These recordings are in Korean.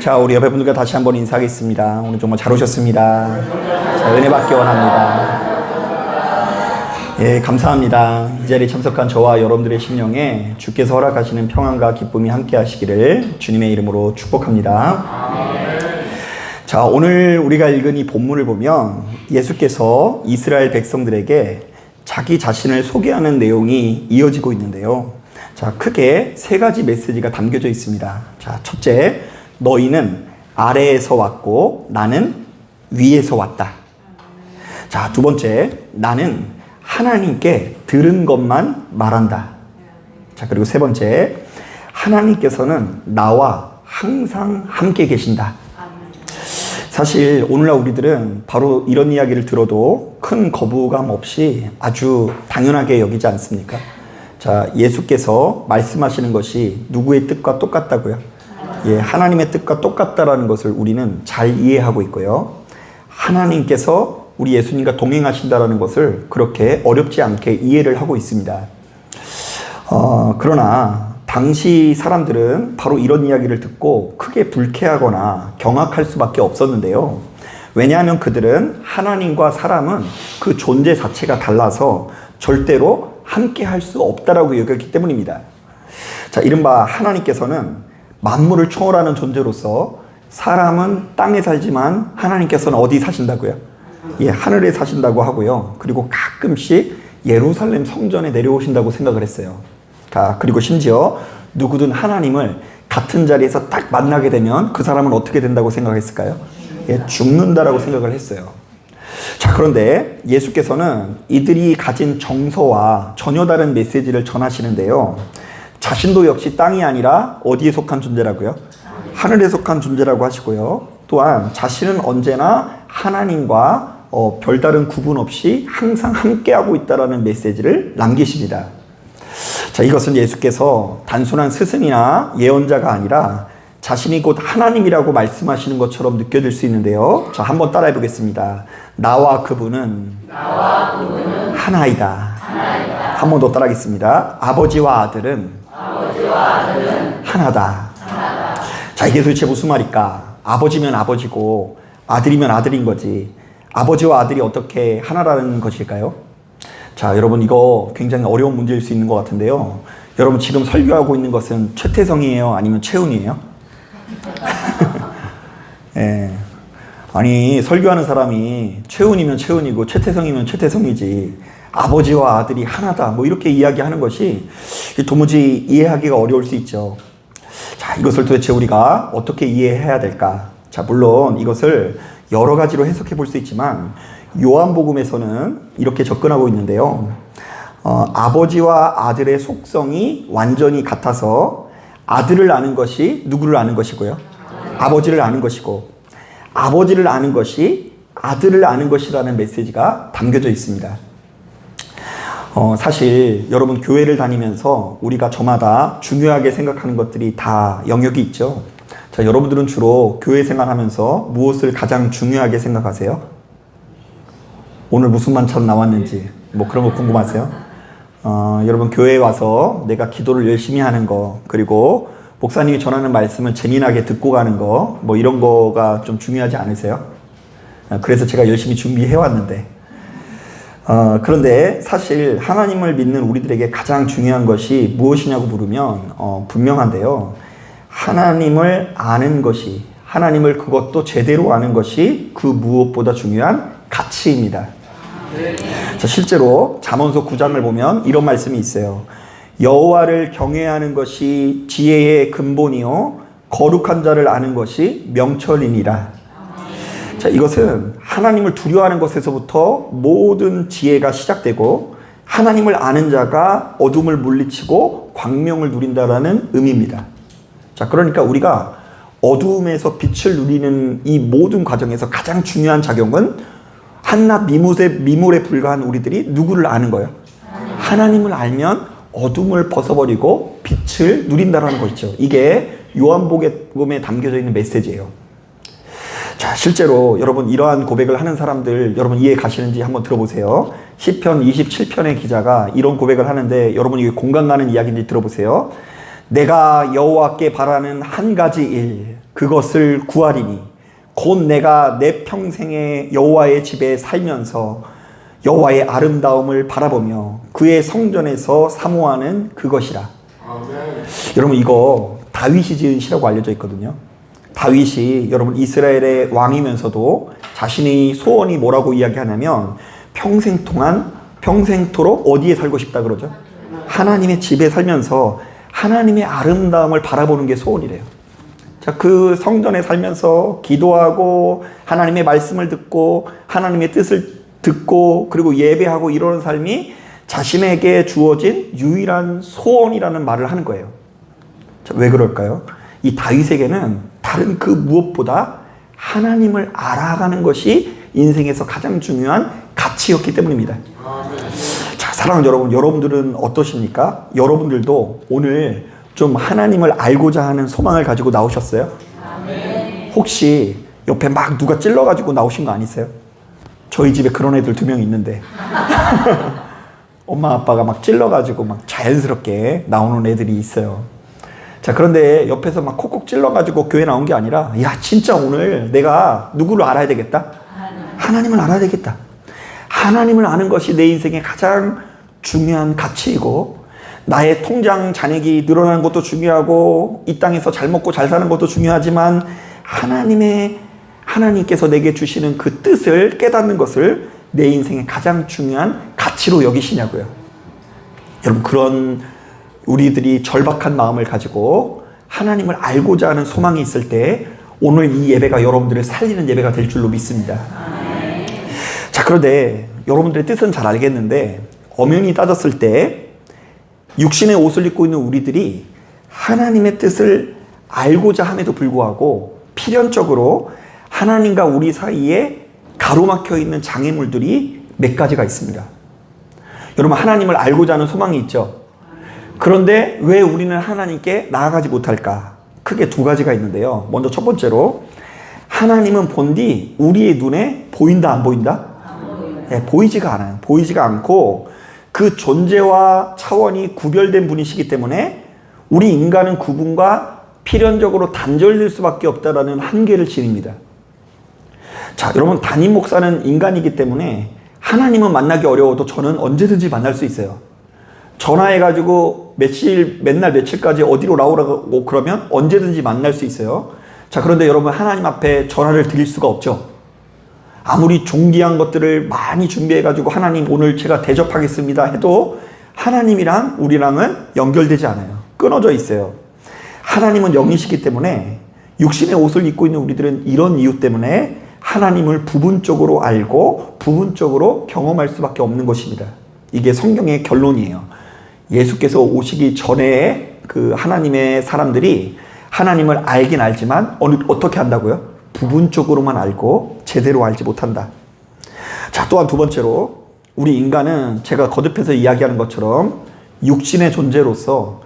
자, 우리 옆에 분들과 다시 한번 인사하겠습니다. 오늘 정말 잘 오셨습니다. 자, 은혜 받기 원합니다. 예, 감사합니다. 이 자리에 참석한 저와 여러분들의 심령에 주께서 허락하시는 평안과 기쁨이 함께 하시기를 주님의 이름으로 축복합니다. 자, 오늘 우리가 읽은 이 본문을 보면 예수께서 이스라엘 백성들에게 자기 자신을 소개하는 내용이 이어지고 있는데요. 자, 크게 세 가지 메시지가 담겨져 있습니다. 자, 첫째, 너희는 아래에서 왔고 나는 위에서 왔다. 자, 두 번째, 나는 하나님께 들은 것만 말한다. 자, 그리고 세 번째, 하나님께서는 나와 항상 함께 계신다. 사실 오늘날 우리들은 바로 이런 이야기를 들어도 큰 거부감 없이 아주 당연하게 여기지 않습니까? 자, 예수께서 말씀하시는 것이 누구의 뜻과 똑같다고요? 예, 하나님의 뜻과 똑같다라는 것을 우리는 잘 이해하고 있고요. 하나님께서 우리 예수님과 동행하신다라는 것을 그렇게 어렵지 않게 이해를 하고 있습니다. 그러나 당시 사람들은 바로 이런 이야기를 듣고 크게 불쾌하거나 경악할 수밖에 없었는데요. 왜냐하면 그들은 하나님과 사람은 그 존재 자체가 달라서 절대로 함께 할 수 없다라고 여겼기 때문입니다. 자, 이른바 하나님께서는 만물을 초월하는 존재로서 사람은 땅에 살지만 하나님께서는 어디 사신다고요? 예, 하늘에 사신다고 하고요. 그리고 가끔씩 예루살렘 성전에 내려오신다고 생각을 했어요. 그리고 심지어 누구든 하나님을 같은 자리에서 딱 만나게 되면 그 사람은 어떻게 된다고 생각했을까요? 예, 죽는다라고 생각을 했어요. 자, 그런데 예수께서는 이들이 가진 정서와 전혀 다른 메시지를 전하시는데요. 자신도 역시 땅이 아니라 어디에 속한 존재라고요? 하늘에 속한 존재라고 하시고요. 또한 자신은 언제나 하나님과 별다른 구분 없이 항상 함께하고 있다는 메시지를 남기십니다. 자, 이것은 예수께서 단순한 스승이나 예언자가 아니라 자신이 곧 하나님이라고 말씀하시는 것처럼 느껴질 수 있는데요. 자, 한번 따라해 보겠습니다. 나와 그분은 하나이다. 한 번 더 따라하겠습니다. 아버지와 아들은 하나다. 자, 이게 도대체 무슨 말일까? 아버지면 아버지고 아들이면 아들인 거지. 아버지와 아들이 어떻게 하나라는 것일까요? 자, 여러분, 이거 굉장히 어려운 문제일 수 있는 것 같은데요. 여러분, 지금 설교하고 있는 것은 최태성이에요? 아니면 최훈이에요? 예. 아니, 설교하는 사람이 최훈이면 최훈이고 최태성이면 최태성이지. 아버지와 아들이 하나다. 뭐 이렇게 이야기하는 것이 도무지 이해하기가 어려울 수 있죠. 자, 이것을 도대체 우리가 어떻게 이해해야 될까? 자, 물론 이것을 여러 가지로 해석해 볼 수 있지만 요한복음에서는 이렇게 접근하고 있는데요. 아버지와 아들의 속성이 완전히 같아서 아들을 아는 것이 누구를 아는 것이고요? 아버지를 아는 것이고, 아버지를 아는 것이 아들을 아는 것이라는 메시지가 담겨져 있습니다. 사실 여러분, 교회를 다니면서 우리가 저마다 중요하게 생각하는 것들이 다 영역이 있죠. 자, 여러분들은 주로 교회 생활하면서 무엇을 가장 중요하게 생각하세요? 오늘 무슨 만찬 나왔는지 뭐 그런 거 궁금하세요? 여러분, 교회에 와서 내가 기도를 열심히 하는 거, 그리고 목사님이 전하는 말씀을 재미나게 듣고 가는 거, 뭐 이런 거가 좀 중요하지 않으세요? 그래서 제가 열심히 준비해 왔는데, 그런데 사실 하나님을 믿는 우리들에게 가장 중요한 것이 무엇이냐고 물으면 분명한데요. 하나님을 아는 것이, 하나님을 그것도 제대로 아는 것이 그 무엇보다 중요한 가치입니다. 자, 실제로 잠언서 9장을 보면 이런 말씀이 있어요. 여호와를 경외하는 것이 지혜의 근본이요 거룩한 자를 아는 것이 명철이니라. 자, 이것은 하나님을 두려워하는 것에서부터 모든 지혜가 시작되고 하나님을 아는 자가 어둠을 물리치고 광명을 누린다라는 의미입니다. 자, 그러니까 우리가 어둠에서 빛을 누리는 이 모든 과정에서 가장 중요한 작용은 한낱 미물에 불과한 우리들이 누구를 아는 거예요? 하나님을 알면 어둠을 벗어버리고 빛을 누린다라는 것이죠. 이게 요한복음에 담겨져 있는 메시지예요. 자, 실제로 여러분, 이러한 고백을 하는 사람들 여러분 이해 가시는지 한번 들어보세요. 시편 27편의 기자가 이런 고백을 하는데 여러분, 이게 공감 가는 이야기인지 들어보세요. 내가 여호와께 바라는 한 가지 일, 그것을 구하리니 곧 내가 내 평생에 여호와의 집에 살면서 여호와의 아름다움을 바라보며 그의 성전에서 사모하는 그것이라. 아멘. 여러분, 이거 다윗이 지은 시라고 알려져 있거든요. 다윗이 여러분 이스라엘의 왕이면서도 자신의 소원이 뭐라고 이야기하냐면 평생토록 어디에 살고 싶다 그러죠? 하나님의 집에 살면서 하나님의 아름다움을 바라보는 게 소원이래요. 자, 그 성전에 살면서 기도하고 하나님의 말씀을 듣고 하나님의 뜻을 듣고 그리고 예배하고 이러는 삶이 자신에게 주어진 유일한 소원이라는 말을 하는 거예요. 자, 왜 그럴까요? 이 다윗에게는 다른 그 무엇보다 하나님을 알아가는 것이 인생에서 가장 중요한 가치였기 때문입니다. 아멘. 자, 사랑하는 여러분, 여러분들은 어떠십니까? 여러분들도 오늘 좀 하나님을 알고자 하는 소망을 가지고 나오셨어요? 아멘. 혹시 옆에 막 누가 찔러가지고 나오신 거 아니세요? 저희 집에 그런 애들 2명 있는데 엄마 아빠가 막 찔러가지고 막 자연스럽게 나오는 애들이 있어요. 자, 그런데 옆에서 막 콕콕 찔러가지고 교회 나온 게 아니라 야, 진짜 오늘 내가 누구를 알아야 되겠다? 하나님을 알아야 되겠다. 하나님을 아는 것이 내 인생의 가장 중요한 가치이고 나의 통장 잔액이 늘어나는 것도 중요하고 이 땅에서 잘 먹고 잘 사는 것도 중요하지만 하나님께서 내게 주시는 그 뜻을 깨닫는 것을 내 인생의 가장 중요한 가치로 여기시냐고요. 여러분, 그런 우리들이 절박한 마음을 가지고 하나님을 알고자 하는 소망이 있을 때 오늘 이 예배가 여러분들을 살리는 예배가 될 줄로 믿습니다. 자, 그런데 여러분들의 뜻은 잘 알겠는데 엄연히 따졌을 때 육신의 옷을 입고 있는 우리들이 하나님의 뜻을 알고자 함에도 불구하고 필연적으로 하나님과 우리 사이에 가로막혀 있는 장애물들이 몇 가지가 있습니다. 여러분, 하나님을 알고자 하는 소망이 있죠. 그런데 왜 우리는 하나님께 나아가지 못할까? 크게 2가지가 있는데요. 먼저 첫 번째로 하나님은 본디 우리의 눈에 보인다 안 보인다? 네, 보이지가 않아요. 보이지가 않고 그 존재와 차원이 구별된 분이시기 때문에 우리 인간은 그분과 필연적으로 단절될 수밖에 없다라는 한계를 지닙니다. 자, 여러분, 담임 목사는 인간이기 때문에 하나님은 만나기 어려워도 저는 언제든지 만날 수 있어요. 전화해가지고 맨날 며칠까지 어디로 나오라고 그러면 언제든지 만날 수 있어요. 자, 그런데 여러분, 하나님 앞에 전화를 드릴 수가 없죠. 아무리 존귀한 것들을 많이 준비해가지고 하나님 오늘 제가 대접하겠습니다 해도 하나님이랑 우리랑은 연결되지 않아요. 끊어져 있어요. 하나님은 영이시기 때문에 육신의 옷을 입고 있는 우리들은 이런 이유 때문에 하나님을 부분적으로 알고 부분적으로 경험할 수밖에 없는 것입니다. 이게 성경의 결론이에요. 예수께서 오시기 전에 그 하나님의 사람들이 하나님을 알긴 알지만 어떻게 한다고요? 부분적으로만 알고 제대로 알지 못한다. 자, 또한 2번째로 우리 인간은 제가 거듭해서 이야기하는 것처럼 육신의 존재로서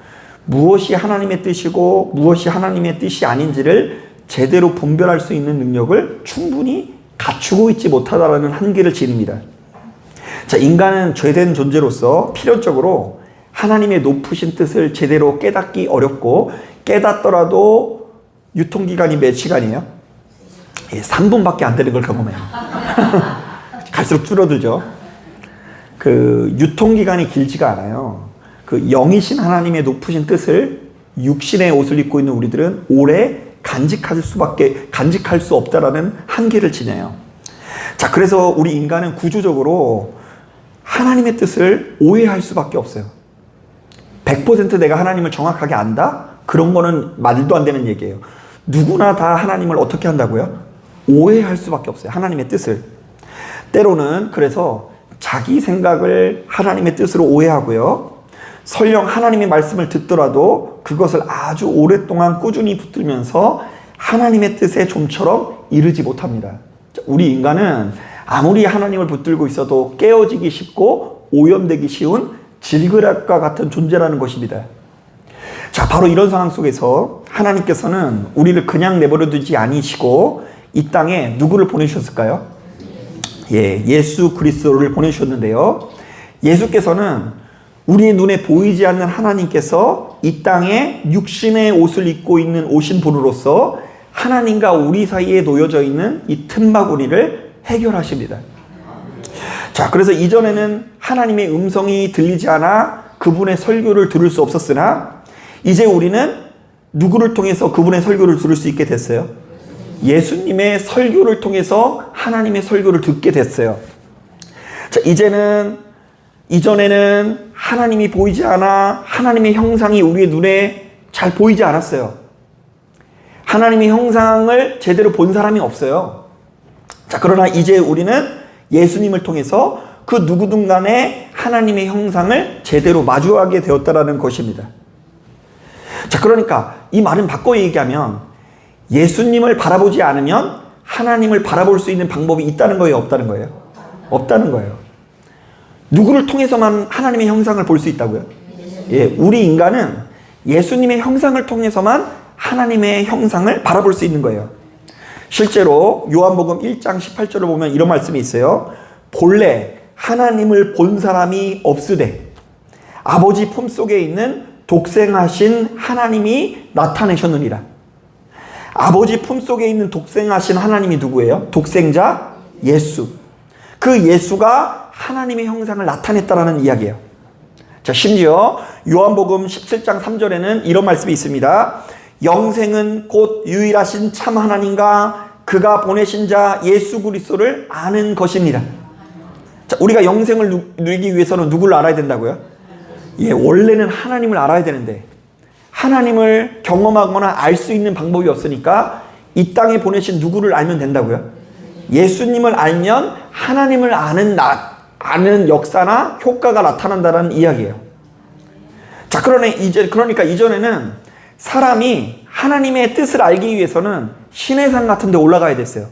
무엇이 하나님의 뜻이고 무엇이 하나님의 뜻이 아닌지를 제대로 분별할 수 있는 능력을 충분히 갖추고 있지 못하다라는 한계를 지닙니다. 자, 인간은 죄된 존재로서 필연적으로 하나님의 높으신 뜻을 제대로 깨닫기 어렵고 깨닫더라도 유통기간이 몇 시간이에요? 3분밖에 안 되는 걸 경험해요. 갈수록 줄어들죠. 그 유통기간이 길지가 않아요. 그 영이신 하나님의 높으신 뜻을 육신의 옷을 입고 있는 우리들은 오래 간직할 수 없다라는 한계를 지녀요. 자, 그래서 우리 인간은 구조적으로 하나님의 뜻을 오해할 수밖에 없어요. 100% 내가 하나님을 정확하게 안다? 그런 거는 말도 안 되는 얘기예요. 누구나 다 하나님을 어떻게 한다고요? 오해할 수밖에 없어요. 하나님의 뜻을. 때로는 그래서 자기 생각을 하나님의 뜻으로 오해하고요. 설령 하나님의 말씀을 듣더라도 그것을 아주 오랫동안 꾸준히 붙들면서 하나님의 뜻에 좀처럼 이르지 못합니다. 우리 인간은 아무리 하나님을 붙들고 있어도 깨어지기 쉽고 오염되기 쉬운 질그락과 같은 존재라는 것입니다. 자, 바로 이런 상황 속에서 하나님께서는 우리를 그냥 내버려 두지 아니시고 이 땅에 누구를 보내주셨을까요? 예수 그리스도를 보내주셨는데요. 예수께서는 우리의 눈에 보이지 않는 하나님께서 이 땅에 육신의 옷을 입고 있는 오신 분으로서 하나님과 우리 사이에 놓여져 있는 이 틈바구니를 해결하십니다. 자, 그래서 이전에는 하나님의 음성이 들리지 않아 그분의 설교를 들을 수 없었으나 이제 우리는 누구를 통해서 그분의 설교를 들을 수 있게 됐어요? 예수님의 설교를 통해서 하나님의 설교를 듣게 됐어요. 자, 이전에는 하나님이 보이지 않아 하나님의 형상이 우리의 눈에 잘 보이지 않았어요. 하나님의 형상을 제대로 본 사람이 없어요. 자, 그러나 이제 우리는 예수님을 통해서 그 누구든 간에 하나님의 형상을 제대로 마주하게 되었다라는 것입니다. 자, 그러니까 이 말은 바꿔 얘기하면 예수님을 바라보지 않으면 하나님을 바라볼 수 있는 방법이 있다는 거예요, 없다는 거예요? 없다는 거예요. 누구를 통해서만 하나님의 형상을 볼 수 있다고요? 예, 우리 인간은 예수님의 형상을 통해서만 하나님의 형상을 바라볼 수 있는 거예요. 실제로 요한복음 1장 18절을 보면 이런 말씀이 있어요. 본래 하나님을 본 사람이 없으되 아버지 품속에 있는 독생하신 하나님이 나타내셨느니라. 아버지 품속에 있는 독생하신 하나님이 누구예요? 독생자 예수. 그 예수가 하나님의 형상을 나타냈다라는 이야기예요. 자, 심지어 요한복음 17장 3절에는 이런 말씀이 있습니다. 영생은 곧 유일하신 참 하나님과 그가 보내신 자 예수 그리스도를 아는 것입니다. 자, 우리가 영생을 누리기 위해서는 누구를 알아야 된다고요? 예, 원래는 하나님을 알아야 되는데 하나님을 경험하거나 알 수 있는 방법이 없으니까 이 땅에 보내신 누구를 알면 된다고요? 예수님을 알면 하나님을 아는 역사나 효과가 나타난다는 이야기예요. 자, 그러니까 이전에는 사람이 하나님의 뜻을 알기 위해서는 시내산 같은 데 올라가야 됐어요.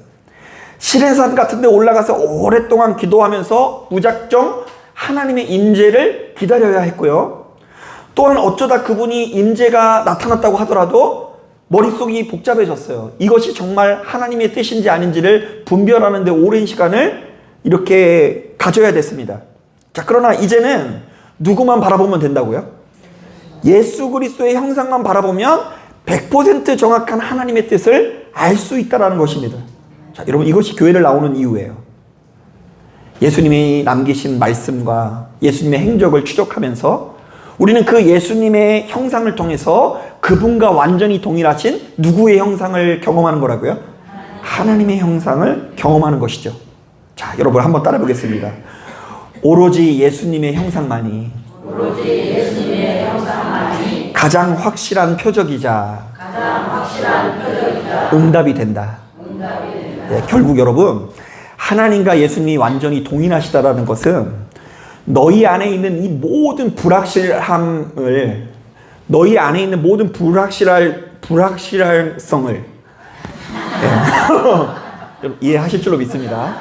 시내산 같은 데 올라가서 오랫동안 기도하면서 무작정 하나님의 임재를 기다려야 했고요. 또한 어쩌다 그분이 임재가 나타났다고 하더라도 머릿속이 복잡해졌어요. 이것이 정말 하나님의 뜻인지 아닌지를 분별하는 데 오랜 시간을 이렇게 가져야 됐습니다. 자, 그러나 이제는 누구만 바라보면 된다고요? 예수 그리스도의 형상만 바라보면 100% 정확한 하나님의 뜻을 알 수 있다는 것입니다. 자, 여러분, 이것이 교회를 나오는 이유예요. 예수님이 남기신 말씀과 예수님의 행적을 추적하면서 우리는 그 예수님의 형상을 통해서 그분과 완전히 동일하신 누구의 형상을 경험하는 거라고요? 하나님의 형상을 경험하는 것이죠. 자, 여러분 한번 따라 보겠습니다. 오로지 예수님의 형상만이 가장 확실한 표적이자 응답이 된다. 네, 결국 여러분, 하나님과 예수님이 완전히 동일하시다라는 것은 너희 안에 있는 이 모든 불확실함을, 너희 안에 있는 모든 불확실성을 네. 이해하실 줄로 믿습니다.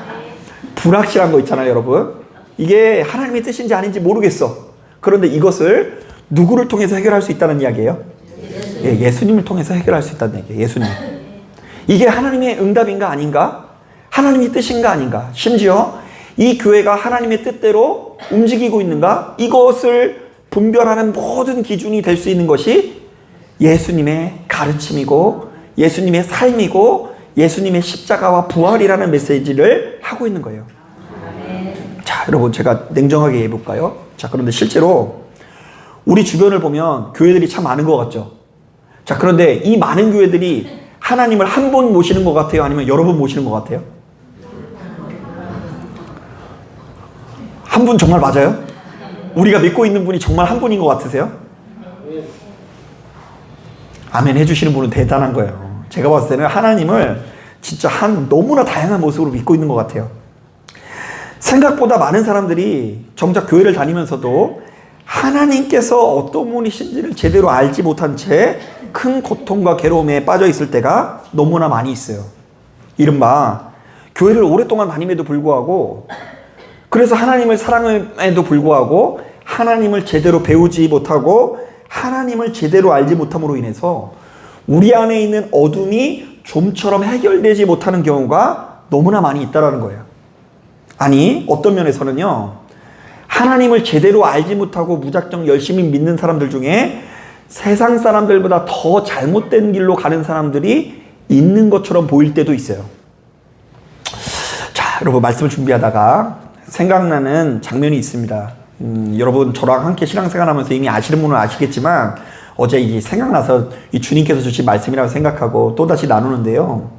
불확실한 거 있잖아요, 여러분. 이게 하나님의 뜻인지 아닌지 모르겠어. 그런데 이것을 누구를 통해서 해결할 수 있다는 이야기예요? 예, 예수님을 통해서 해결할 수 있다는 얘기예요. 예수님. 이게 하나님의 응답인가 아닌가? 하나님의 뜻인가 아닌가? 심지어 이 교회가 하나님의 뜻대로 움직이고 있는가? 이것을 분별하는 모든 기준이 될 수 있는 것이 예수님의 가르침이고 예수님의 삶이고 예수님의 십자가와 부활이라는 메시지를 하고 있는 거예요. 자, 여러분, 제가 냉정하게 해볼까요? 자, 그런데 실제로 우리 주변을 보면 교회들이 참 많은 것 같죠? 자, 그런데 이 많은 교회들이 하나님을 한 분 모시는 것 같아요? 아니면 여러 분 모시는 것 같아요? 한 분 정말 맞아요? 우리가 믿고 있는 분이 정말 한 분인 것 같으세요? 아멘 해주시는 분은 대단한 거예요. 제가 봤을 때는 하나님을 진짜 너무나 다양한 모습으로 믿고 있는 것 같아요. 생각보다 많은 사람들이 정작 교회를 다니면서도 하나님께서 어떤 분이신지를 제대로 알지 못한 채 큰 고통과 괴로움에 빠져 있을 때가 너무나 많이 있어요. 이른바 교회를 오랫동안 다님에도 불구하고, 그래서 하나님을 사랑함에도 불구하고 하나님을 제대로 배우지 못하고 하나님을 제대로 알지 못함으로 인해서 우리 안에 있는 어둠이 좀처럼 해결되지 못하는 경우가 너무나 많이 있다는 거예요. 아니, 어떤 면에서는요, 하나님을 제대로 알지 못하고 무작정 열심히 믿는 사람들 중에 세상 사람들보다 더 잘못된 길로 가는 사람들이 있는 것처럼 보일 때도 있어요. 자, 여러분 말씀을 준비하다가 생각나는 장면이 있습니다. 여러분 저랑 함께 신앙생활하면서 이미 아시는 분은 아시겠지만 어제 이 생각나서 이 주님께서 주신 말씀이라고 생각하고 또다시 나누는데요.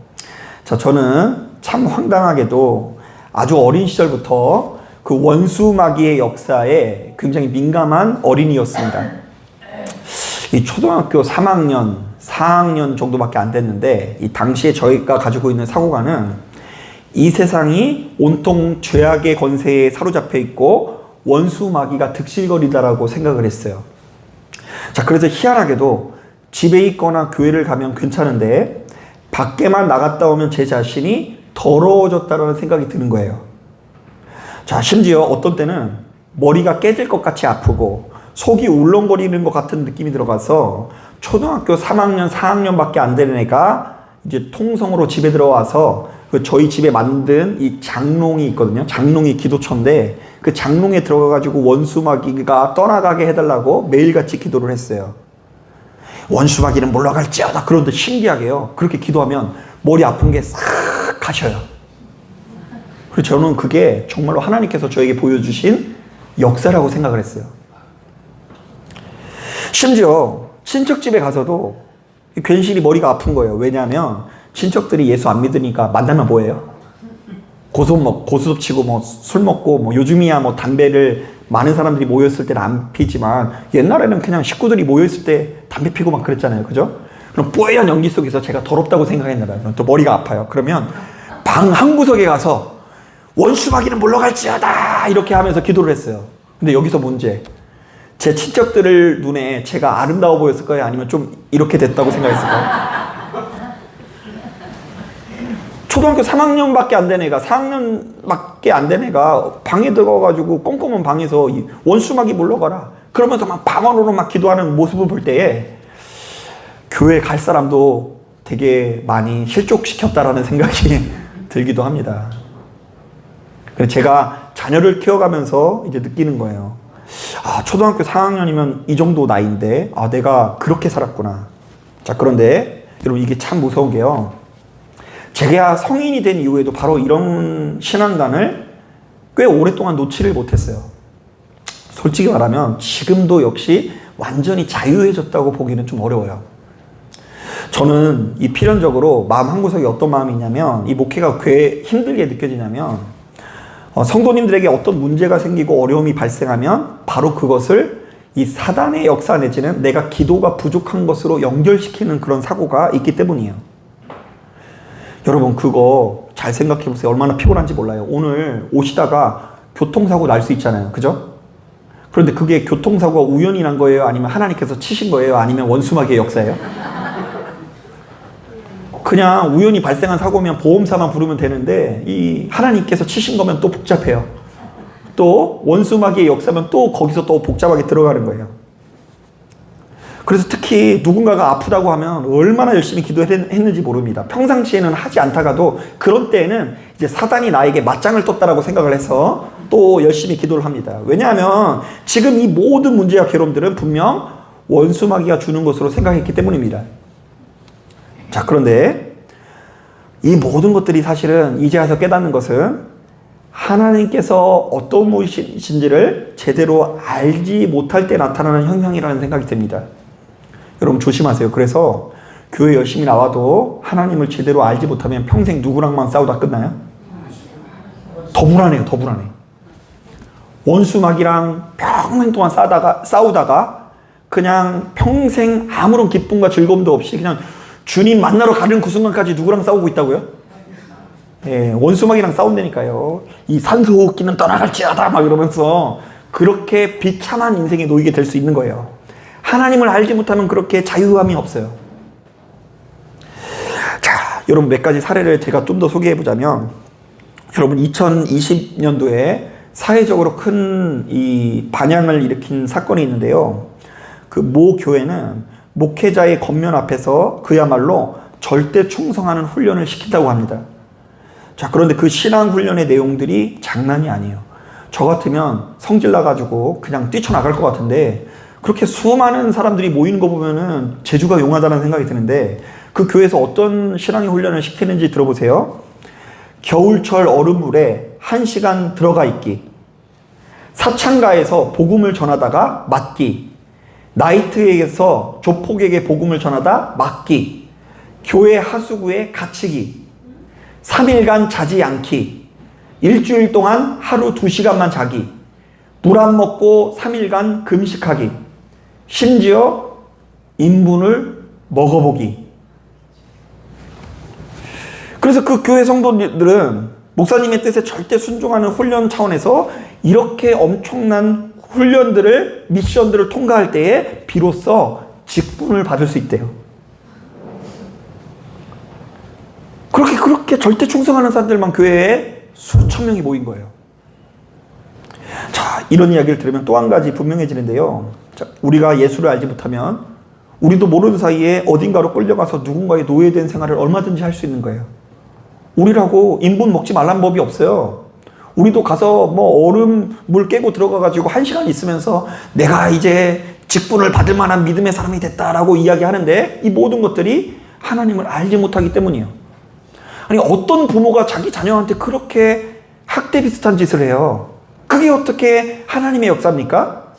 자, 저는 참 황당하게도 아주 어린 시절부터 그 원수마귀의 역사에 굉장히 민감한 어린이였습니다. 이 초등학교 3학년, 4학년 정도밖에 안 됐는데 이 당시에 저희가 가지고 있는 사고관은 이 세상이 온통 죄악의 권세에 사로잡혀 있고 원수마귀가 득실거리다라고 생각을 했어요. 자, 그래서 희한하게도 집에 있거나 교회를 가면 괜찮은데 밖에만 나갔다 오면 제 자신이 더러워졌다는 생각이 드는 거예요. 자, 심지어 어떤 때는 머리가 깨질 것 같이 아프고 속이 울렁거리는 것 같은 느낌이 들어가서 초등학교 3학년, 4학년밖에 안 되는 애가 이제 통성으로 집에 들어와서 그 저희 집에 만든 이 장롱이 있거든요. 장롱이 기도처인데 그 장롱에 들어가가지고 원수마귀가 떠나가게 해달라고 매일같이 기도를 했어요. 원수마귀는 물러갈지어다. 그런데 신기하게요. 그렇게 기도하면 머리 아픈 게 싹 가셔요. 그래서 저는 그게 정말로 하나님께서 저에게 보여주신 역사라고 생각을 했어요. 심지어 친척 집에 가서도 괜시리 머리가 아픈 거예요. 왜냐하면 친척들이 예수 안 믿으니까 만나면 뭐예요? 고스톱 치고 뭐 술 먹고 뭐 요즘이야 뭐 담배를 많은 사람들이 모였을 때는 안 피지만 옛날에는 그냥 식구들이 모였을 때 담배 피고 막 그랬잖아요. 그죠? 그럼 뿌연 연기 속에서 제가 더럽다고 생각했나 봐요. 또 머리가 아파요. 그러면 방 한 구석에 가서 원수마귀는 물러갈지어다 이렇게 하면서 기도를 했어요. 근데 여기서 문제. 제 친척들 눈에 제가 아름다워 보였을까요? 아니면 좀 이렇게 됐다고 생각했을까요? 초등학교 3학년밖에 안 된 애가 4학년밖에 안 된 애가 방에 들어가가지고 꼼꼼한 방에서 원수마귀 물러가라 그러면서 막 방언으로 막 기도하는 모습을 볼 때에 교회 갈 사람도 되게 많이 실족시켰다라는 생각이 들기도 합니다. 그래서 제가 자녀를 키워가면서 이제 느끼는 거예요. 아, 초등학교 4학년이면 이 정도 나이인데 아, 내가 그렇게 살았구나. 자, 그런데 여러분 이게 참 무서운 게요. 제가 성인이 된 이후에도 바로 이런 신앙관을 꽤 오랫동안 놓지를 못했어요. 솔직히 말하면 지금도 역시 완전히 자유해졌다고 보기는 좀 어려워요. 저는 이 필연적으로 마음 한구석에 어떤 마음이 있냐면 이 목회가 꽤 힘들게 느껴지냐면 성도님들에게 어떤 문제가 생기고 어려움이 발생하면 바로 그것을 이 사단의 역사 내지는 내가 기도가 부족한 것으로 연결시키는 그런 사고가 있기 때문이에요. 여러분 그거 잘 생각해 보세요. 얼마나 피곤한지 몰라요. 오늘 오시다가 교통사고 날 수 있잖아요. 그죠? 그런데 그게 교통사고가 우연히 난 거예요? 아니면 하나님께서 치신 거예요? 아니면 원수마귀의 역사예요? 그냥 우연히 발생한 사고면 보험사만 부르면 되는데 이 하나님께서 치신 거면 또 복잡해요. 또 원수마귀의 역사면 또 거기서 또 복잡하게 들어가는 거예요. 그래서 특히 누군가가 아프다고 하면 얼마나 열심히 기도했는지 모릅니다. 평상시에는 하지 않다가도 그런 때에는 이제 사단이 나에게 맞짱을 떴다라고 생각을 해서 또 열심히 기도를 합니다. 왜냐하면 지금 이 모든 문제와 괴로움들은 분명 원수마귀가 주는 것으로 생각했기 때문입니다. 자, 그런데 이 모든 것들이 사실은 이제 와서 깨닫는 것은 하나님께서 어떤 분이신지를 제대로 알지 못할 때 나타나는 현상이라는 생각이 듭니다. 여러분 조심하세요. 그래서 교회 열심히 나와도 하나님을 제대로 알지 못하면 평생 누구랑만 싸우다 끝나요? 더 불안해요. 더 불안해. 원수마귀랑 평생 동안 싸우다가 그냥 평생 아무런 기쁨과 즐거움도 없이 그냥 주님 만나러 가는 그 순간까지 누구랑 싸우고 있다고요? 예, 원수마귀랑 싸운다니까요. 이 산소호흡기는 떠나갈지어다 막 이러면서 그렇게 비참한 인생에 놓이게 될 수 있는 거예요. 하나님을 알지 못하면 그렇게 자유함이 없어요. 자, 여러분 몇 가지 사례를 제가 좀 더 소개해 보자면 여러분 2020년도에 사회적으로 큰 이 반향을 일으킨 사건이 있는데요. 그 모 교회는 목회자의 겉면 앞에서 그야말로 절대 충성하는 훈련을 시킨다고 합니다. 자, 그런데 그 신앙 훈련의 내용들이 장난이 아니에요. 저 같으면 성질 나가지고 그냥 뛰쳐나갈 것 같은데 그렇게 수많은 사람들이 모이는 거 보면은 제주가 용하다는 생각이 드는데 그 교회에서 어떤 신앙의 훈련을 시키는지 들어보세요. 겨울철 얼음물에 1시간 들어가 있기, 사창가에서 복음을 전하다가 맞기, 나이트에서 조폭에게 복음을 전하다 맞기, 교회 하수구에 갇히기, 3일간 자지 않기, 일주일 동안 하루 2시간만 자기, 물 안 먹고 3일간 금식하기, 심지어 인분을 먹어보기. 그래서 그 교회 성도들은 목사님의 뜻에 절대 순종하는 훈련 차원에서 이렇게 엄청난 훈련들을, 미션들을 통과할 때에 비로소 직분을 받을 수 있대요. 그렇게 절대 충성하는 사람들만 교회에 수천 명이 모인 거예요. 자, 이런 이야기를 들으면 또 한 가지 분명해지는데요. 자, 우리가 예수를 알지 못하면 우리도 모르는 사이에 어딘가로 끌려가서 누군가의 노예된 생활을 얼마든지 할 수 있는 거예요. 우리라고 인분 먹지 말란 법이 없어요. 우리도 가서 뭐 얼음 물 깨고 들어가가지고 1시간 있으면서 내가 이제 직분을 받을 만한 믿음의 사람이 됐다라고 이야기하는데, 이 모든 것들이 하나님을 알지 못하기 때문이에요. 아니, 어떤 부모가 자기 자녀한테 그렇게 학대 비슷한 짓을 해요? 그게 어떻게 하나님의 역사입니까?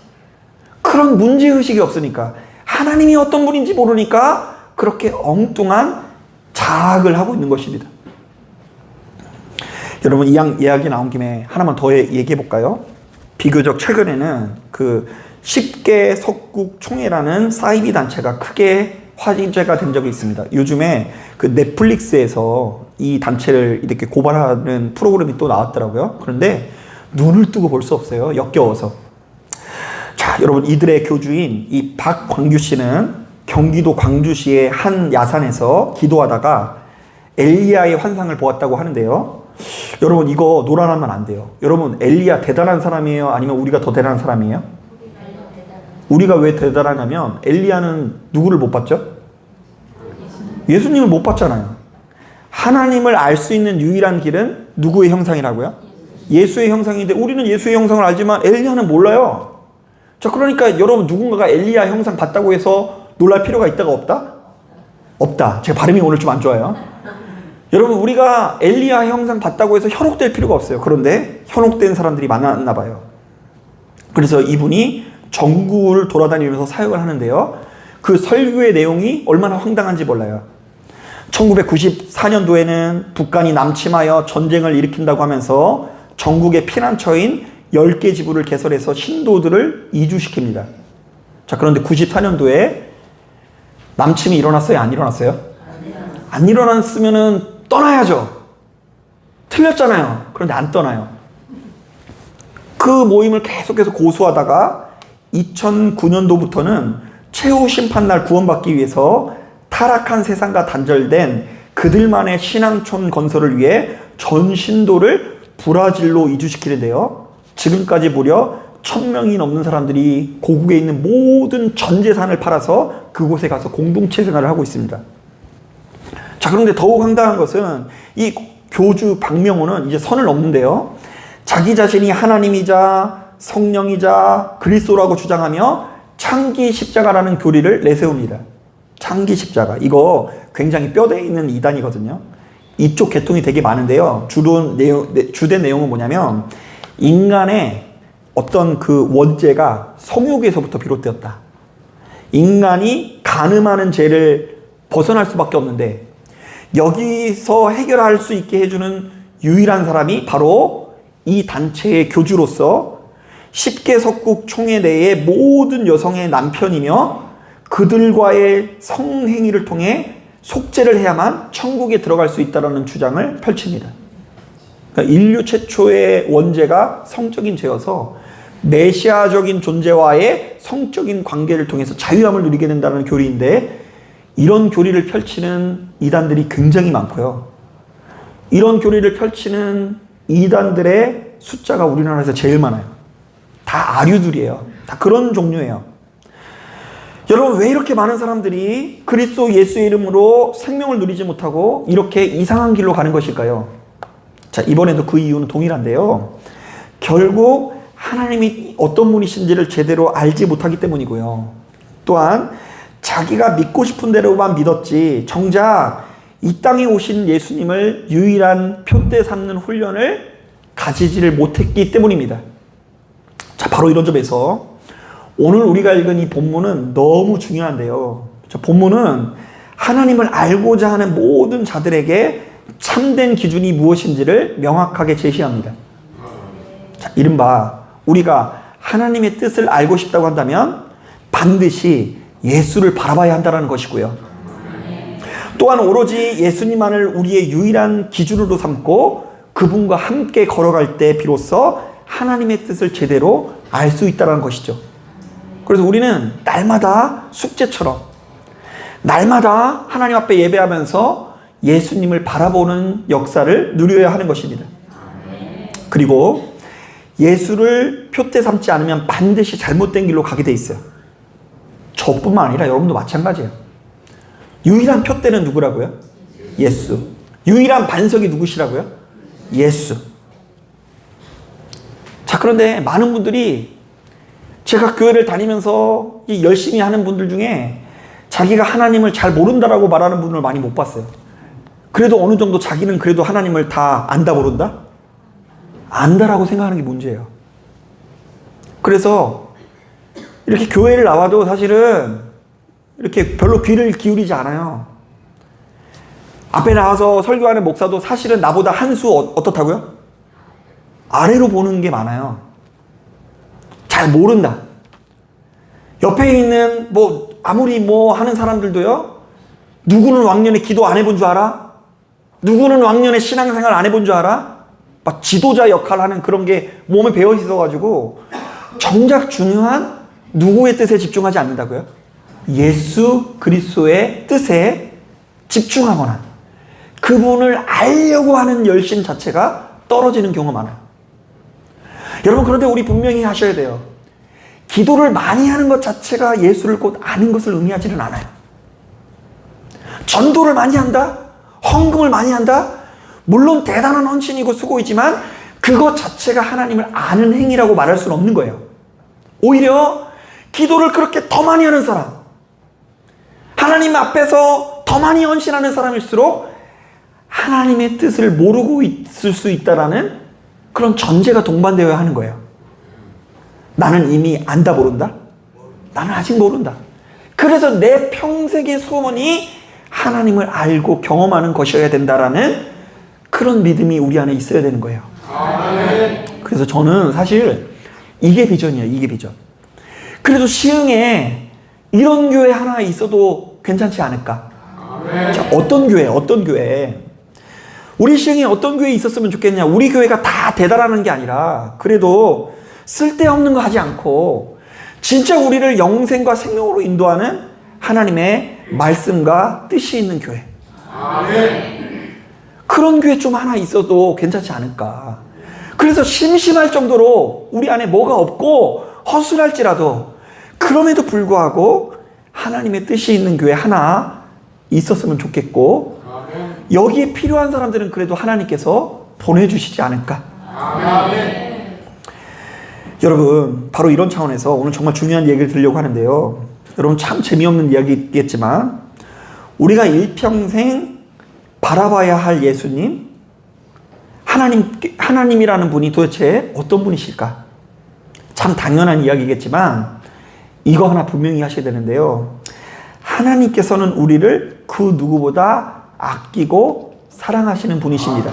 그런 문제의식이 없으니까, 하나님이 어떤 분인지 모르니까 그렇게 엉뚱한 자학을 하고 있는 것입니다. 여러분, 이 이야기 나온 김에 하나만 더 얘기해 볼까요? 비교적 최근에는 그 10개 석국 총회라는 사이비 단체가 크게 화제가 된 적이 있습니다. 요즘에 그 넷플릭스에서 이 단체를 이렇게 고발하는 프로그램이 또 나왔더라고요. 그런데 눈을 뜨고 볼 수 없어요. 역겨워서. 자, 여러분, 이들의 교주인 이 박광규 씨는 경기도 광주시의 한 야산에서 기도하다가 엘리야의 환상을 보았다고 하는데요. 여러분, 이거 노란하면 안 돼요. 여러분, 엘리야 대단한 사람이에요? 아니면 우리가 더 대단한 사람이에요? 우리가 왜 대단하냐면, 엘리야는 누구를 못 봤죠? 예수님을 못 봤잖아요. 하나님을 알 수 있는 유일한 길은 누구의 형상이라고요? 예수의 형상인데, 우리는 예수의 형상을 알지만 엘리야는 몰라요. 자, 그러니까 여러분, 누군가가 엘리야 형상 봤다고 해서 놀랄 필요가 있다가 없다? 없다. 제가 발음이 오늘 좀 안 좋아요. 여러분, 우리가 엘리야 형상 봤다고 해서 현혹될 필요가 없어요. 그런데 현혹된 사람들이 많았나 봐요. 그래서 이분이 전국을 돌아다니면서 사역을 하는데요. 그 설교의 내용이 얼마나 황당한지 몰라요. 1994년도에는 북한이 남침하여 전쟁을 일으킨다고 하면서 전국의 피난처인 10개 지부를 개설해서 신도들을 이주시킵니다. 자, 그런데 94년도에 남침이 일어났어요? 안 일어났어요? 안 일어났으면은 떠나야죠. 틀렸잖아요. 그런데 안 떠나요. 그 모임을 계속해서 고수하다가 2009년도부터는 최후 심판날 구원받기 위해서 타락한 세상과 단절된 그들만의 신앙촌 건설을 위해 전 신도를 브라질로 이주시키는데요. 지금까지 무려 1000명이 넘는 사람들이 고국에 있는 모든 전 재산을 팔아서 그곳에 가서 공동체 생활을 하고 있습니다. 자, 그런데 더욱 황당한 것은 이 교주 박명호는 이제 선을 넘는데요. 자기 자신이 하나님이자 성령이자 그리스도라고 주장하며 창기 십자가라는 교리를 내세웁니다. 창기 십자가. 이거 굉장히 뼈대에 있는 이단이거든요. 이쪽 계통이 되게 많은데요. 주된 내용은 뭐냐면, 인간의 어떤 그 원죄가 성욕에서부터 비롯되었다. 인간이 간음하는 죄를 벗어날 수밖에 없는데, 여기서 해결할 수 있게 해주는 유일한 사람이 바로 이 단체의 교주로서 10개 석국 총회 내의 모든 여성의 남편이며 그들과의 성행위를 통해 속죄를 해야만 천국에 들어갈 수 있다는 주장을 펼칩니다. 그러니까 인류 최초의 원죄가 성적인 죄여서 메시아적인 존재와의 성적인 관계를 통해서 자유함을 누리게 된다는 교리인데, 이런 교리를 펼치는 이단들이 굉장히 많고요. 이런 교리를 펼치는 이단들의 숫자가 우리나라에서 제일 많아요. 다 아류들이에요. 다 그런 종류예요. 여러분, 왜 이렇게 많은 사람들이 그리스도 예수의 이름으로 생명을 누리지 못하고 이렇게 이상한 길로 가는 것일까요? 자, 이번에도 그 이유는 동일한데요. 결국 하나님이 어떤 분이신지를 제대로 알지 못하기 때문이고요. 또한 자기가 믿고 싶은 대로만 믿었지 정작 이 땅에 오신 예수님을 유일한 표대 삼는 훈련을 가지지를 못했기 때문입니다. 자, 바로 이런 점에서 오늘 우리가 읽은 이 본문은 너무 중요한데요. 저 본문은 하나님을 알고자 하는 모든 자들에게 참된 기준이 무엇인지를 명확하게 제시합니다. 자, 이른바 우리가 하나님의 뜻을 알고 싶다고 한다면 반드시 예수를 바라봐야 한다는 것이고요. 또한 오로지 예수님만을 우리의 유일한 기준으로 삼고 그분과 함께 걸어갈 때 비로소 하나님의 뜻을 제대로 알 수 있다는 것이죠. 그래서 우리는 날마다 숙제처럼 날마다 하나님 앞에 예배하면서 예수님을 바라보는 역사를 누려야 하는 것입니다. 그리고 예수를 표대 삼지 않으면 반드시 잘못된 길로 가게 돼 있어요. 저뿐만 아니라 여러분도 마찬가지예요. 유일한 표대는 누구라고요? 예수. 유일한 반석이 누구시라고요? 예수. 자, 그런데 많은 분들이 제가 교회를 다니면서 열심히 하는 분들 중에 자기가 하나님을 잘 모른다라고 말하는 분을 많이 못 봤어요. 그래도 어느 정도 자기는 그래도 하나님을 다 안다 모른다? 안다라고 생각하는 게 문제예요. 그래서 이렇게 교회를 나와도 사실은 이렇게 별로 귀를 기울이지 않아요. 앞에 나와서 설교하는 목사도 사실은 나보다 한 수 어떻다고요? 아래로 보는 게 많아요. 잘 모른다. 옆에 있는 아무리 하는 사람들도요. 누구는 왕년에 기도 안 해본 줄 알아? 누구는 왕년에 신앙생활 안 해본 줄 알아? 막 지도자 역할 하는 그런 게 몸에 배어 있어가지고 정작 중요한 누구의 뜻에 집중하지 않는다고요? 예수 그리스도의 뜻에 집중하거나 그분을 알려고 하는 열심 자체가 떨어지는 경우가 많아요. 여러분, 그런데 우리 분명히 하셔야 돼요. 기도를 많이 하는 것 자체가 예수를 곧 아는 것을 의미하지는 않아요. 전도를 많이 한다? 헌금을 많이 한다? 물론 대단한 헌신이고 수고이지만 그것 자체가 하나님을 아는 행위라고 말할 수는 없는 거예요. 오히려 기도를 그렇게 더 많이 하는 사람, 하나님 앞에서 더 많이 헌신하는 사람일수록 하나님의 뜻을 모르고 있을 수 있다라는 그런 전제가 동반되어야 하는 거예요. 나는 이미 안다 모른다? 나는 아직 모른다. 그래서 내 평생의 소원이 하나님을 알고 경험하는 것이어야 된다라는 그런 믿음이 우리 안에 있어야 되는 거예요. 그래서 저는 사실 이게 비전이에요. 이게 비전. 그래도 시흥에 이런 교회 하나 있어도 괜찮지 않을까? 자, 어떤 교회? 우리 시흥에 어떤 교회 있었으면 좋겠냐? 우리 교회가 다 대단하는 게 아니라 그래도 쓸데없는 거 하지 않고 진짜 우리를 영생과 생명으로 인도하는 하나님의 말씀과 뜻이 있는 교회. 그런 교회 좀 하나 있어도 괜찮지 않을까? 그래서 심심할 정도로 우리 안에 뭐가 없고 허술할지라도 그럼에도 불구하고 하나님의 뜻이 있는 교회 하나 있었으면 좋겠고 여기에 필요한 사람들은 그래도 하나님께서 보내주시지 않을까? 여러분, 바로 이런 차원에서 오늘 정말 중요한 얘기를 드리려고 하는데요. 여러분, 참 재미없는 이야기겠지만 우리가 일평생 바라봐야 할 예수님, 하나님이라는 분이 도대체 어떤 분이실까? 참 당연한 이야기겠지만 이거 하나 분명히 하셔야 되는데요. 하나님께서는 우리를 그 누구보다 아끼고 사랑하시는 분이십니다.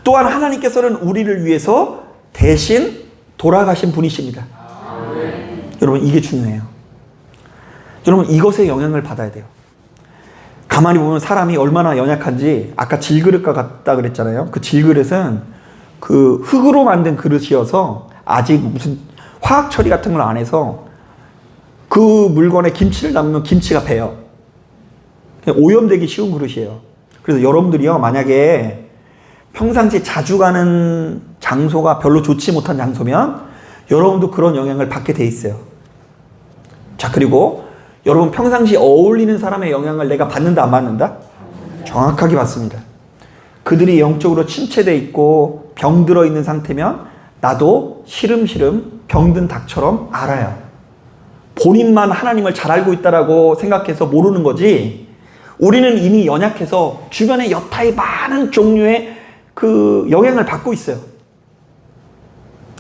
또한 하나님께서는 우리를 위해서 대신 돌아가신 분이십니다. 여러분, 이게 중요해요. 여러분, 이것에 영향을 받아야 돼요. 가만히 보면 사람이 얼마나 연약한지 아까 질그릇과 같다 그랬잖아요. 그 질그릇은 그 흙으로 만든 그릇이어서 아직 무슨 화학 처리 같은 걸 안 해서 그 물건에 김치를 담으면 김치가 배요. 오염되기 쉬운 그릇이에요. 그래서 여러분들이요, 만약에 평상시 자주 가는 장소가 별로 좋지 못한 장소면 여러분도 그런 영향을 받게 돼 있어요. 자, 그리고 여러분 평상시 어울리는 사람의 영향을 내가 받는다 안 받는다? 정확하게 받습니다. 그들이 영적으로 침체되어 있고 병들어 있는 상태면 나도 시름시름 병든 닭처럼 알아요. 본인만 하나님을 잘 알고 있다라고 생각해서 모르는 거지, 우리는 이미 연약해서 주변에 여타의 많은 종류의 그 영향을 받고 있어요.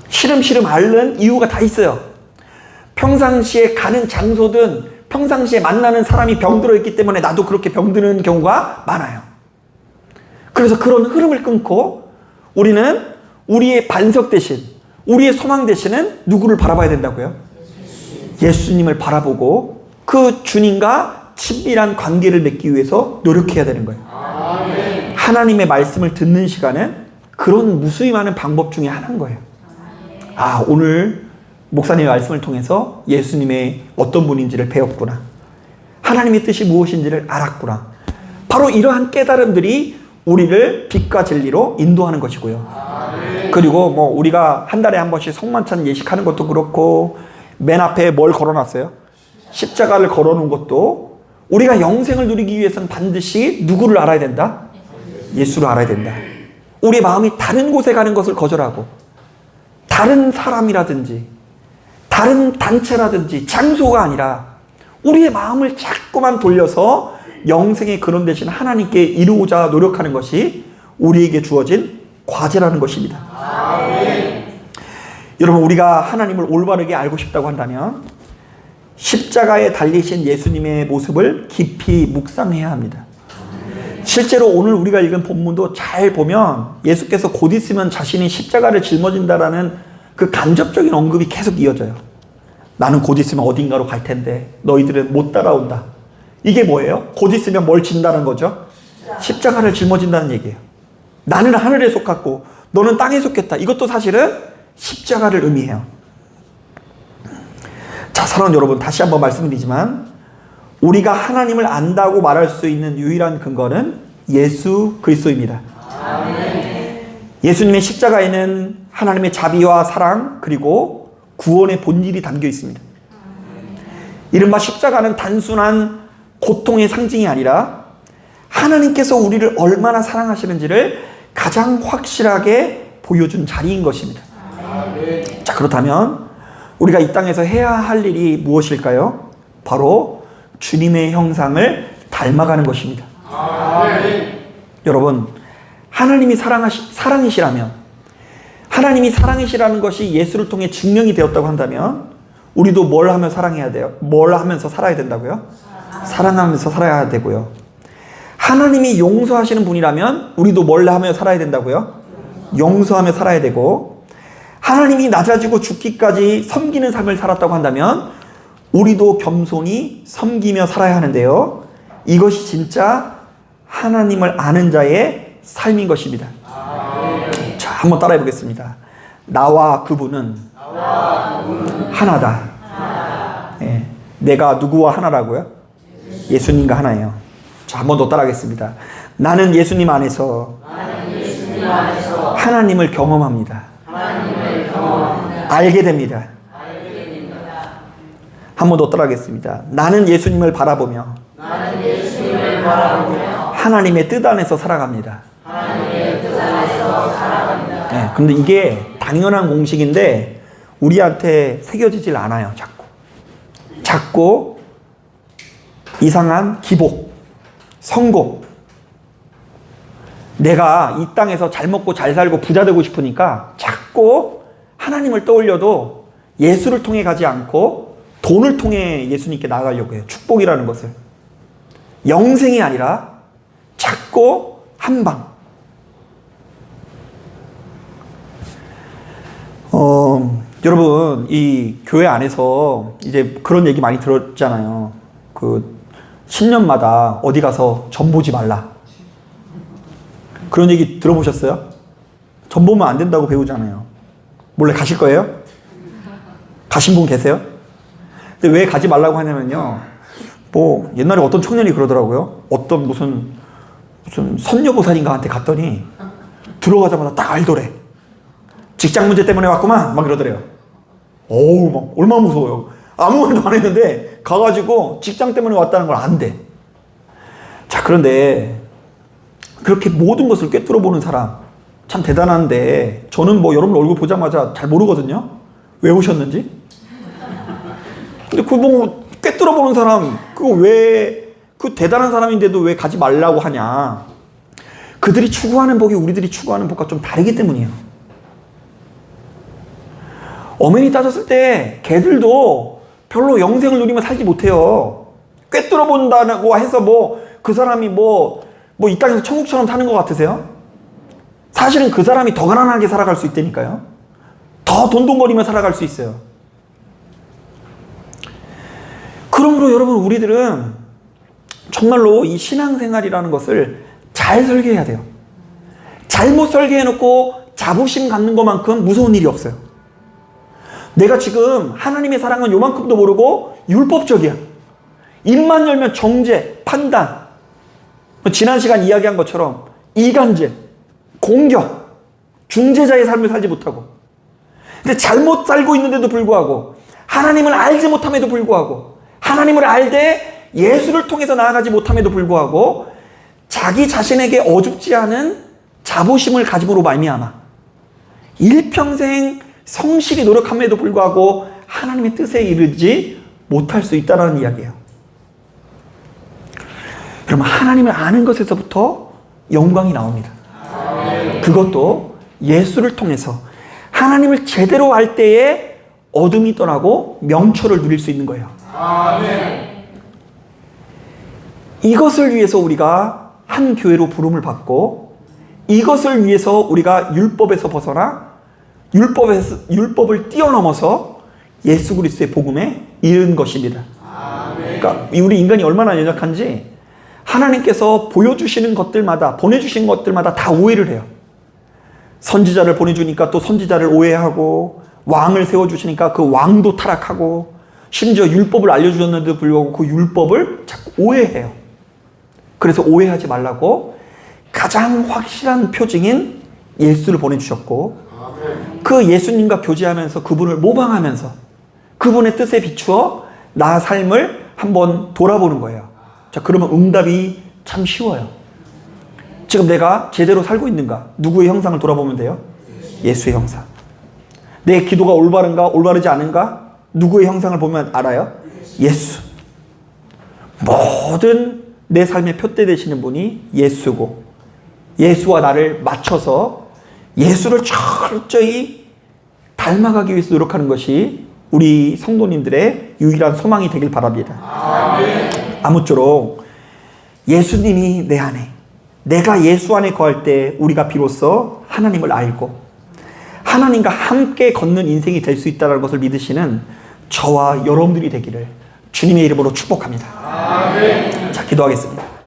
시름시름 앓는 이유가 다 있어요. 평상시에 가는 장소든 평상시에 만나는 사람이 병들어 있기 때문에 나도 그렇게 병드는 경우가 많아요. 그래서 그런 흐름을 끊고 우리는 우리의 반석 대신, 우리의 소망 대신은 누구를 바라봐야 된다고요? 예수님을 바라보고 그 주님과 친밀한 관계를 맺기 위해서 노력해야 되는 거예요. 아멘. 하나님의 말씀을 듣는 시간은 그런 무수히 많은 방법 중에 하나인 거예요. 아, 오늘 목사님의 말씀을 통해서 예수님의 어떤 분인지를 배웠구나. 하나님의 뜻이 무엇인지를 알았구나. 바로 이러한 깨달음들이 우리를 빛과 진리로 인도하는 것이고요. 아멘. 그리고 뭐 우리가 한 달에 한 번씩 성만찬 예식하는 것도 그렇고, 맨 앞에 뭘 걸어놨어요? 십자가를 걸어놓은 것도 우리가 영생을 누리기 위해서는 반드시 누구를 알아야 된다? 예수를 알아야 된다. 우리의 마음이 다른 곳에 가는 것을 거절하고, 다른 사람이라든지 다른 단체라든지 장소가 아니라 우리의 마음을 자꾸만 돌려서 영생의 근원 되신 하나님께 이루고자 노력하는 것이 우리에게 주어진 과제라는 것입니다. 아멘. 여러분, 우리가 하나님을 올바르게 알고 싶다고 한다면 십자가에 달리신 예수님의 모습을 깊이 묵상해야 합니다. 실제로 오늘 우리가 읽은 본문도 잘 보면 예수께서 곧 있으면 자신이 십자가를 짊어진다라는 그 간접적인 언급이 계속 이어져요. 나는 곧 있으면 어딘가로 갈 텐데 너희들은 못 따라온다. 이게 뭐예요? 곧 있으면 뭘 진다는 거죠? 십자가를 짊어진다는 얘기예요. 나는 하늘에 속했고 너는 땅에 속했다. 이것도 사실은 십자가를 의미해요. 자, 사랑하는 여러분, 다시 한번 말씀드리지만 우리가 하나님을 안다고 말할 수 있는 유일한 근거는 예수 그리스도입니다. 아멘. 예수님의 십자가에는 하나님의 자비와 사랑 그리고 구원의 본질이 담겨 있습니다. 이른바 십자가는 단순한 고통의 상징이 아니라 하나님께서 우리를 얼마나 사랑하시는지를 가장 확실하게 보여준 자리인 것입니다. 아멘. 자, 그렇다면 우리가 이 땅에서 해야 할 일이 무엇일까요? 바로 주님의 형상을 닮아가는 것입니다. 아멘. 여러분, 하나님이 사랑이시라면, 하나님이 사랑이시라는 것이 예수를 통해 증명이 되었다고 한다면 우리도 뭘 하며 사랑해야 돼요? 뭘 하면서 살아야 된다고요? 사랑하면서 살아야 되고요. 하나님이 용서하시는 분이라면 우리도 뭘 하며 살아야 된다고요? 용서하며 살아야 되고, 하나님이 낮아지고 죽기까지 섬기는 삶을 살았다고 한다면 우리도 겸손히 섬기며 살아야 하는데요. 이것이 진짜 하나님을 아는 자의 삶인 것입니다. 자, 한번 따라해 보겠습니다. 나와 그분은 하나다. 예, 내가 누구와 하나라고요? 예수님과 하나예요. 자, 한번 더 따라하겠습니다. 나는 예수님 안에서 하나님을 경험합니다. 알게 됩니다. 한 번 더 따라하겠습니다. 나는 예수님을 바라보며 하나님의 뜻 안에서 살아갑니다. 네, 그런데 이게 당연한 공식인데 우리한테 새겨지질 않아요. 자꾸 이상한 기복, 성공, 내가 이 땅에서 잘 먹고 잘 살고 부자 되고 싶으니까 자꾸 하나님을 떠올려도 예수를 통해 가지 않고 돈을 통해 예수님께 나아가려고 해요. 축복이라는 것을. 영생이 아니라 자꾸 한방. 여러분, 이 교회 안에서 이제 그런 얘기 많이 들었잖아요. 그 신년마다 어디 가서 전 보지 말라. 그런 얘기 들어보셨어요? 전 보면 안 된다고 배우잖아요. 몰래 가실 거예요? 가신 분 계세요? 근데 왜 가지 말라고 하냐면요. 뭐 옛날에 어떤 청년이 그러더라고요. 어떤 무슨 선녀보살인가한테 갔더니 들어가자마자 딱 알더래. 직장 문제 때문에 왔구만. 막 이러더래요. 어우, 막 얼마나 무서워요. 아무 말도 안 했는데 가가지고 직장 때문에 왔다는 걸 안대. 자, 그런데 그렇게 모든 것을 꿰뚫어 보는 사람 참 대단한데, 저는 뭐 여러분 얼굴 보자마자 잘 모르거든요. 왜 오셨는지. 근데 그 뭐 꿰뚫어 보는 사람, 그거 왜, 그 대단한 사람인데도 왜 가지 말라고 하냐. 그들이 추구하는 복이 우리들이 추구하는 복과 좀 다르기 때문이에요. 엄연히 따졌을 때 개들도 별로 영생을 누리며 살지 못해요. 꿰뚫어 본다고 해서 뭐 그 사람이 뭐 이 땅에서 천국처럼 사는 것 같으세요? 사실은 그 사람이 더 가난하게 살아갈 수 있다니까요. 더 돈돈거리며 살아갈 수 있어요. 그러므로 여러분, 우리들은 정말로 이 신앙생활이라는 것을 잘 설계해야 돼요. 잘못 설계해놓고 자부심 갖는 것만큼 무서운 일이 없어요. 내가 지금 하나님의 사랑은 요만큼도 모르고 율법적이야. 입만 열면 정죄, 판단, 지난 시간 이야기한 것처럼 이간질, 공격, 중재자의 삶을 살지 못하고, 근데 잘못 살고 있는데도 불구하고, 하나님을 알지 못함에도 불구하고, 하나님을 알되 예수를 통해서 나아가지 못함에도 불구하고 자기 자신에게 어줍지 않은 자부심을 가짐으로 말미암아 일평생 성실히 노력함에도 불구하고 하나님의 뜻에 이르지 못할 수 있다는 이야기예요. 그러면 하나님을 아는 것에서부터 영광이 나옵니다. 그것도 예수를 통해서 하나님을 제대로 알 때에 어둠이 떠나고 명철을 누릴 수 있는 거예요. 아멘. 이것을 위해서 우리가 한 교회로 부름을 받고, 이것을 위해서 우리가 율법에서 벗어나 율법을 뛰어넘어서 예수 그리스도의 복음에 이른 것입니다. 아멘. 그러니까 우리 인간이 얼마나 연약한지 하나님께서 보여주시는 것들마다, 보내주신 것들마다 다 오해를 해요. 선지자를 보내주니까 또 선지자를 오해하고, 왕을 세워주시니까 그 왕도 타락하고, 심지어 율법을 알려주셨는데도 불구하고 그 율법을 자꾸 오해해요. 그래서 오해하지 말라고 가장 확실한 표징인 예수를 보내주셨고, 그 예수님과 교제하면서 그분을 모방하면서 그분의 뜻에 비추어 나 삶을 한번 돌아보는 거예요. 자, 그러면 응답이 참 쉬워요. 지금 내가 제대로 살고 있는가? 누구의 형상을 돌아보면 돼요? 예수의 형상. 내 기도가 올바른가? 올바르지 않은가? 누구의 형상을 보면 알아요? 예수. 모든 내 삶의 표대 되시는 분이 예수고, 예수와 나를 맞춰서 예수를 철저히 닮아가기 위해서 노력하는 것이 우리 성도님들의 유일한 소망이 되길 바랍니다. 아멘. 아무쪼록 예수님이 내 안에, 내가 예수 안에 거할 때 우리가 비로소 하나님을 알고 하나님과 함께 걷는 인생이 될 수 있다는 것을 믿으시는 저와 여러분들이 되기를 주님의 이름으로 축복합니다. 아멘. 자, 기도하겠습니다.